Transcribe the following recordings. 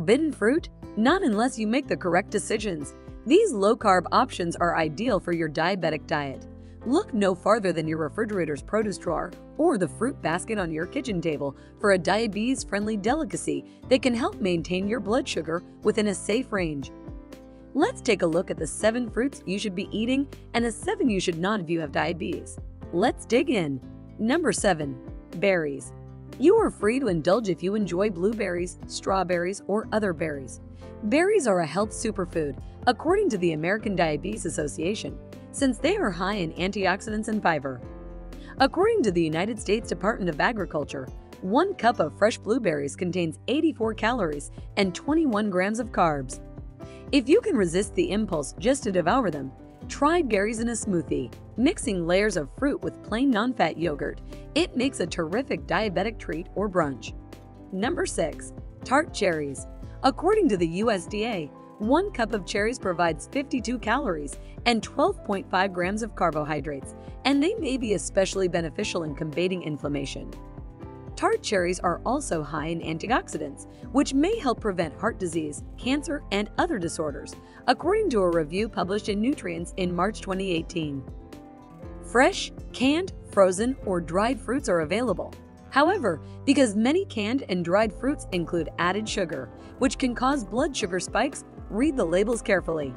Forbidden fruit? Not unless you make the correct decisions. These low-carb options are ideal for your diabetic diet. Look no farther than your refrigerator's produce drawer or the fruit basket on your kitchen table for a diabetes-friendly delicacy that can help maintain your blood sugar within a safe range. Let's take a look at the 7 fruits you should be eating and the 7 you should not if you have diabetes. Let's dig in. Number 7. Berries. You are free to indulge if you enjoy blueberries, strawberries, or other berries. Berries are a health superfood, according to the American Diabetes Association, since they are high in antioxidants and fiber. According to the United States Department of Agriculture, 1 cup of fresh blueberries contains 84 calories and 21 grams of carbs. If you can resist the impulse just to devour them, try berries in a smoothie, mixing layers of fruit with plain non-fat yogurt. It makes a terrific diabetic treat or brunch. Number 6. Tart Cherries. According to the USDA, 1 cup of cherries provides 52 calories and 12.5 grams of carbohydrates, and they may be especially beneficial in combating inflammation. Tart cherries are also high in antioxidants, which may help prevent heart disease, cancer, and other disorders, according to a review published in Nutrients in March 2018. Fresh, canned, frozen, or dried fruits are available. However, because many canned and dried fruits include added sugar, which can cause blood sugar spikes, read the labels carefully.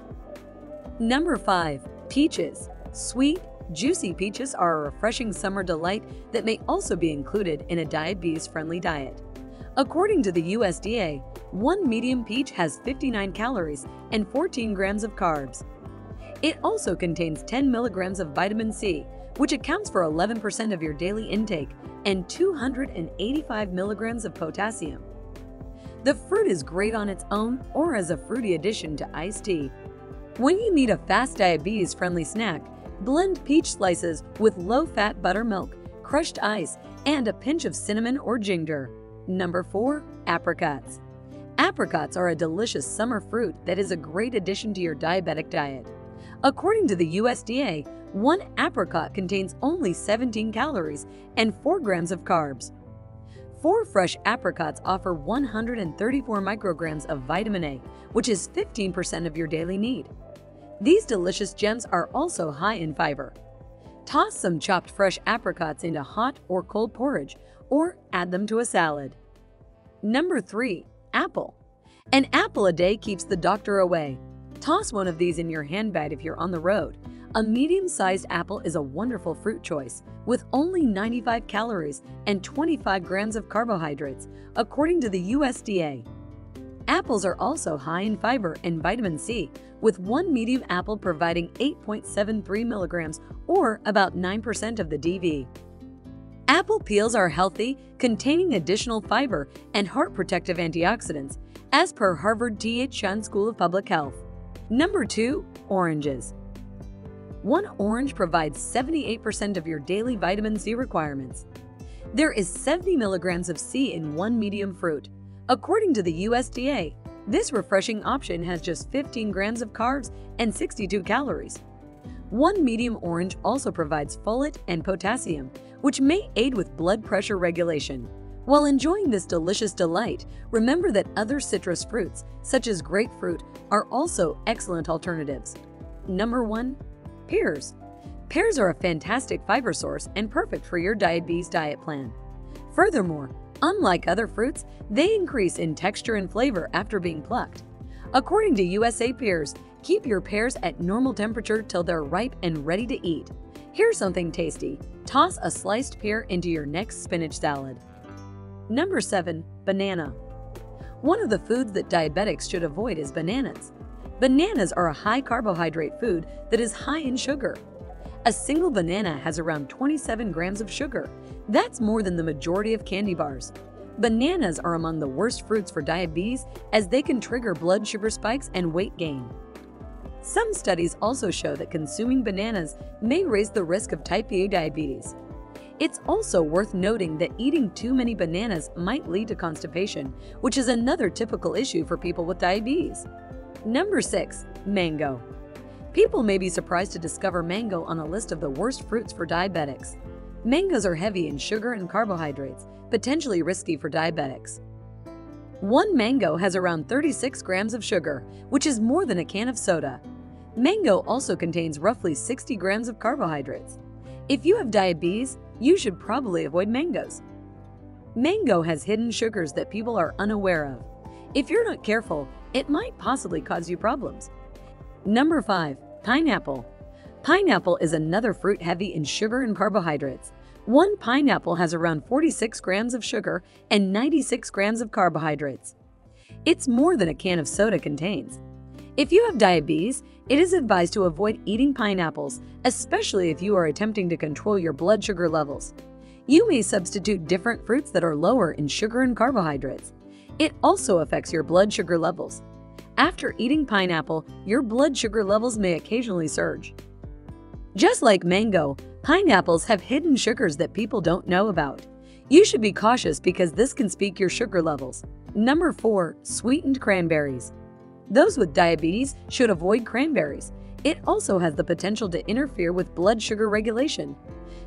Number 5. Peaches. Sweet, juicy peaches are a refreshing summer delight that may also be included in a diabetes-friendly diet. According to the USDA, 1 medium peach has 59 calories and 14 grams of carbs. It also contains 10 milligrams of vitamin C, which accounts for 11% of your daily intake, and 285 milligrams of potassium. The fruit is great on its own or as a fruity addition to iced tea. When you need a fast diabetes-friendly snack, blend peach slices with low-fat buttermilk, crushed ice, and a pinch of cinnamon or ginger. Number 4. Apricots. Apricots are a delicious summer fruit that is a great addition to your diabetic diet. According to the USDA, 1 apricot contains only 17 calories and 4 grams of carbs. 4 fresh apricots offer 134 micrograms of vitamin A, which is 15% of your daily need. These delicious gems are also high in fiber. Toss some chopped fresh apricots into hot or cold porridge, or add them to a salad. Number 3. Apple. An apple a day keeps the doctor away. Toss one of these in your handbag if you're on the road. A medium-sized apple is a wonderful fruit choice, with only 95 calories and 25 grams of carbohydrates, according to the USDA. Apples are also high in fiber and vitamin C, with 1 medium apple providing 8.73 milligrams, or about 9% of the DV. Apple peels are healthy, containing additional fiber and heart-protective antioxidants, as per Harvard T.H. Chan School of Public Health. Number 2. Oranges. 1 orange provides 78% of your daily vitamin C requirements. There is 70 milligrams of C in 1 medium fruit. According to the USDA, this refreshing option has just 15 grams of carbs and 62 calories. 1 medium orange also provides folate and potassium, which may aid with blood pressure regulation. While enjoying this delicious delight, remember that other citrus fruits, such as grapefruit, are also excellent alternatives. Number 1. Pears. Pears are a fantastic fiber source and perfect for your diabetes diet plan. Furthermore, unlike other fruits, they increase in texture and flavor after being plucked. According to USA Pears, keep your pears at normal temperature till they're ripe and ready to eat. Here's something tasty. Toss a sliced pear into your next spinach salad. Number 7. Banana. One of the foods that diabetics should avoid is bananas. Bananas are a high-carbohydrate food that is high in sugar. A single banana has around 27 grams of sugar. That's more than the majority of candy bars. Bananas are among the worst fruits for diabetes, as they can trigger blood sugar spikes and weight gain. Some studies also show that consuming bananas may raise the risk of type 2 diabetes. It's also worth noting that eating too many bananas might lead to constipation, which is another typical issue for people with diabetes. Number 6. Mango. People may be surprised to discover mango on a list of the worst fruits for diabetics. Mangoes are heavy in sugar and carbohydrates, potentially risky for diabetics. One mango has around 36 grams of sugar, which is more than a can of soda. Mango also contains roughly 60 grams of carbohydrates. If you have diabetes, you should probably avoid mangoes. Mango has hidden sugars that people are unaware of. If you're not careful, it might possibly cause you problems. Number 5. Pineapple. Pineapple is another fruit heavy in sugar and carbohydrates. One pineapple has around 46 grams of sugar and 96 grams of carbohydrates. It's more than a can of soda contains. If you have diabetes, it is advised to avoid eating pineapples, especially if you are attempting to control your blood sugar levels. You may substitute different fruits that are lower in sugar and carbohydrates. It also affects your blood sugar levels. After eating pineapple, your blood sugar levels may occasionally surge. Just like mango, pineapples have hidden sugars that people don't know about. You should be cautious because this can spike your sugar levels. Number 4. Sweetened cranberries. Those with diabetes should avoid cranberries. It also has the potential to interfere with blood sugar regulation.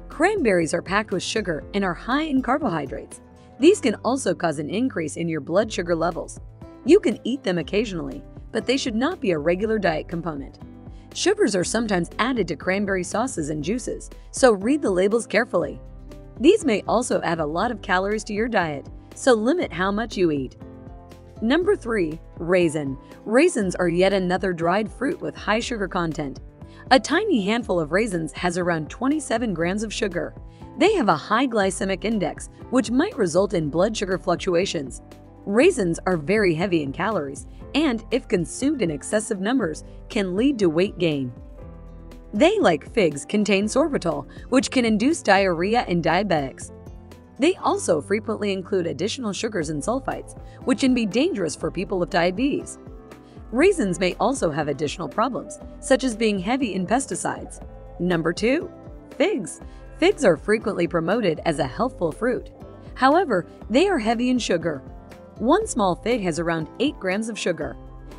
Cranberries are packed with sugar and are high in carbohydrates. These can also cause an increase in your blood sugar levels. You can eat them occasionally, but they should not be a regular diet component. Sugars are sometimes added to cranberry sauces and juices, so read the labels carefully. These may also add a lot of calories to your diet, so limit how much you eat. Number 3. Raisin. Raisins are yet another dried fruit with high sugar content. A tiny handful of raisins has around 27 grams of sugar. They have a high glycemic index, which might result in blood sugar fluctuations. Raisins are very heavy in calories, and if consumed in excessive numbers, can lead to weight gain. They, like figs, contain sorbitol, which can induce diarrhea in diabetics. They also frequently include additional sugars and sulfites, which can be dangerous for people with diabetes. Raisins may also have additional problems, such as being heavy in pesticides. Number 2. Figs. Figs are frequently promoted as a healthful fruit. However, they are heavy in sugar. One small fig has around 8 grams of sugar.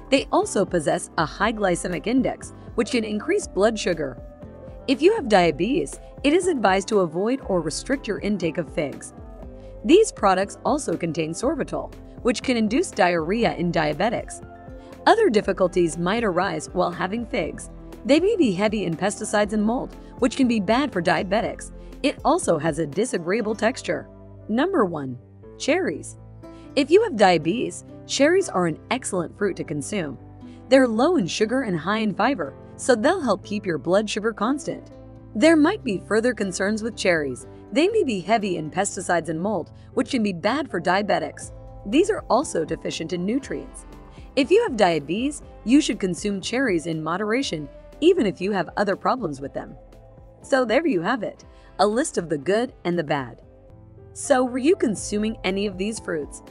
They also possess a high glycemic index, which can increase blood sugar. If you have diabetes, it is advised to avoid or restrict your intake of figs. These products also contain sorbitol, which can induce diarrhea in diabetics. Other difficulties might arise while having figs. They may be heavy in pesticides and mold, which can be bad for diabetics. It also has a disagreeable texture. Number 1. Cherries. If you have diabetes, cherries are an excellent fruit to consume. They're low in sugar and high in fiber, so they'll help keep your blood sugar constant. There might be further concerns with cherries. They may be heavy in pesticides and mold, which can be bad for diabetics. These are also deficient in nutrients. If you have diabetes, you should consume cherries in moderation, even if you have other problems with them. So there you have it, a list of the good and the bad. So were you consuming any of these fruits?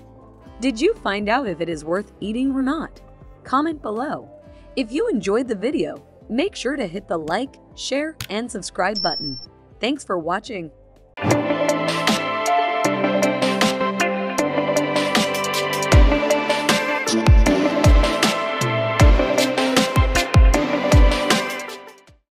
Did you find out if it is worth eating or not? Comment below. If you enjoyed the video, make sure to hit the like, share, and subscribe button. Thanks for watching.